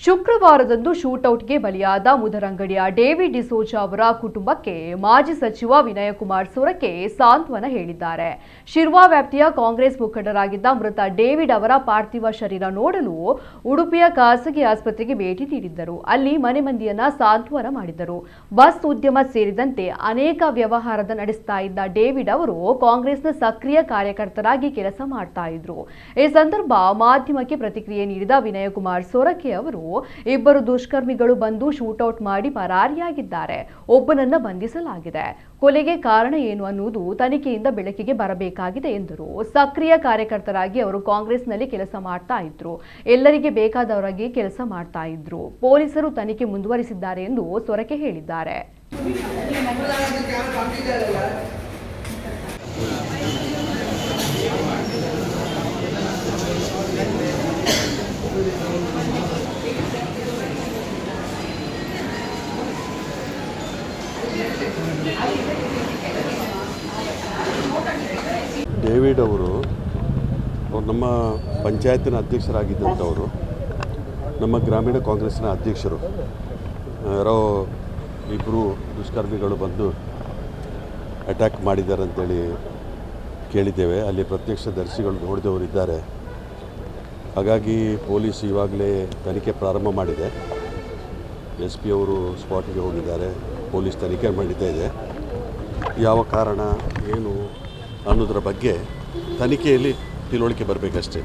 ಶುಕ್ರವಾರದಂದು ಶೂಟೌಟ್ಗೆ ಬಲಿಯಾದ ಮುದರಂಗಡಿಯ ಡೇವಿಡ್ ಡಿಸೋಜಾ ಅವರ ಕುಟುಂಬಕ್ಕೆ ಮಾಜಿ ಸಚಿವ ವಿನಯಕುಮಾರ್ ಸೊರಕೆ ಸಾಂತ್ವನ ಹೇಳಿದ್ದಾರೆ. ಶಿರ್ವಾ ವ್ಯಾಪ್ತಿಯ ಕಾಂಗ್ರೆಸ್ ಮುಖಂಡರಾಗಿದ್ದ ಮೃತ ಡೇವಿಡ್ ಅವರ ಪಾರ್ಥಿವ ಶರೀರ ನೋಡಲು ಉಡುಪಿಯ ಖಾಸಗಿ ಆಸ್ಪತ್ರೆಗೆ ಭೇಟಿ ನೀಡಿದ್ದರು. ಅಲ್ಲಿ ಮನೆ ಮಂದಿಯನ್ನ ಸಾಂತ್ವನ ಮಾಡಿದರು. ಬಸ್ ಉದ್ಯಮ ಸೇರಿದಂತೆ ಅನೇಕ ವ್ಯವಹಾರದ ನಡೆಸ್ತಾ ಇದ್ದ ಡೇವಿಡ್ ಅವರು ಕಾಂಗ್ರೆಸ್ನ ಸಕ್ರಿಯ ಕಾರ್ಯಕರ್ತರಾಗಿ ಕೆಲಸ ಮಾಡ್ತಾ ಇದ್ರು. ಈ ಸಂದರ್ಭ ಮಾಧ್ಯಮಕ್ಕೆ ಪ್ರತಿಕ್ರಿಯೆ ನೀಡಿದ ವಿನಯಕುಮಾರ್ ಸೊರಕೆ ಅವರು, ಇಬ್ಬರು ದುಷ್ಕರ್ಮಿಗಳು ಬಂದು ಶೂಟೌಟ್ ಮಾಡಿ ಪರಾರಿಯಾಗಿದ್ದಾರೆ. ಒಬ್ಬನನ್ನ ಬಂಧಿಸಲಾಗಿದೆ. ಕೊಲೆಗೆ ಕಾರಣ ಏನು ಅನ್ನುವುದು ತನಿಖೆಯಿಂದ ಬೆಳಕಿಗೆ ಬರಬೇಕಾಗಿದೆ ಎಂದರು. ಸಕ್ರಿಯ ಕಾರ್ಯಕರ್ತರಾಗಿ ಅವರು ಕಾಂಗ್ರೆಸ್ನಲ್ಲಿ ಕೆಲಸ ಮಾಡ್ತಾ ಇದ್ರು. ಎಲ್ಲರಿಗೆ ಬೇಕಾದವರಾಗಿ ಕೆಲಸ ಮಾಡ್ತಾ ಇದ್ರು. ಪೊಲೀಸರು ತನಿಖೆ ಮುಂದುವರಿಸಿದ್ದಾರೆ ಎಂದು ಸೊರಕೆ ಹೇಳಿದ್ದಾರೆ. ಡೇವಿಡ್ ಅವರು ನಮ್ಮ ಪಂಚಾಯತಿನ ಅಧ್ಯಕ್ಷರಾಗಿದ್ದಂಥವರು, ನಮ್ಮ ಗ್ರಾಮೀಣ ಕಾಂಗ್ರೆಸ್ನ ಅಧ್ಯಕ್ಷರು. ಯಾರೋ ಇಬ್ಬರು ದುಷ್ಕರ್ಮಿಗಳು ಬಂದು ಅಟ್ಯಾಕ್ ಮಾಡಿದ್ದಾರೆ ಅಂತೇಳಿ ಕೇಳಿದ್ದೇವೆ. ಅಲ್ಲಿ ಪ್ರತ್ಯಕ್ಷದರ್ಶಿಗಳು ನೋಡಿದವರಿದ್ದಾರೆ. ಹಾಗಾಗಿ ಪೊಲೀಸ್ ಇವಾಗಲೇ ತನಿಖೆ ಪ್ರಾರಂಭ ಮಾಡಿದೆ. SP ಅವರು ಸ್ಪಾಟ್ಗೆ ಹೋಗಿದ್ದಾರೆ. ಪೊಲೀಸ್ ತನಿಖೆ ಮಾಡಿತಾ ಇದೆ. ಯಾವ ಕಾರಣ ಏನು ಅನ್ನೋದ್ರ ಬಗ್ಗೆ ತನಿಖೆಯಲ್ಲಿ ತಿಳುವಳಿಕೆ ಬರಬೇಕಷ್ಟೇ.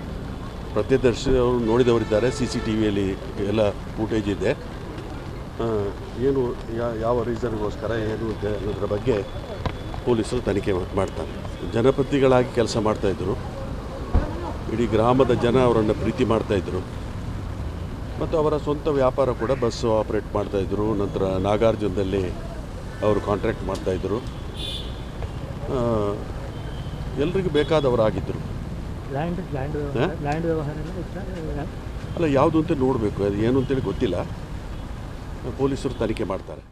ಪ್ರತ್ಯಕ್ಷದರ್ಶಿಗಳು ನೋಡಿದವರಿದ್ದಾರೆ. CCTVಯಲ್ಲಿ ಎಲ್ಲ ಫೂಟೇಜ್ ಇದೆ. ಏನು ಯಾವ ರೀಸನ್ಗೋಸ್ಕರ ಏನು ಇದೆ ಅನ್ನೋದ್ರ ಬಗ್ಗೆ ಪೊಲೀಸರು ತನಿಖೆ ಮಾಡ್ತಾರೆ. ಜನಪ್ರತಿನಿಧಿಗಳಾಗಿ ಕೆಲಸ ಮಾಡ್ತಾಯಿದ್ರು. ಇಡೀ ಗ್ರಾಮದ ಜನ ಅವರನ್ನು ಪ್ರೀತಿ ಮಾಡ್ತಾಯಿದ್ರು. ಮತ್ತು ಅವರ ಸ್ವಂತ ವ್ಯಾಪಾರ ಕೂಡ ಬಸ್ಸು ಆಪ್ರೇಟ್ ಮಾಡ್ತಾಯಿದ್ರು. ನಂತರ ನಾಗಾರ್ಜುನದಲ್ಲಿ ಅವರು ಕಾಂಟ್ರಾಕ್ಟ್ ಮಾಡ್ತಾಯಿದ್ರು. ಎಲ್ರಿಗೂ ಬೇಕಾದವರಾಗಿದ್ದರು. ಅಲ್ಲ, ಯಾವುದು ಅಂತ ನೋಡಬೇಕು. ಅದು ಏನು ಅಂತೇಳಿ ಗೊತ್ತಿಲ್ಲ. ಪೊಲೀಸರು ತನಿಖೆ ಮಾಡ್ತಾರೆ.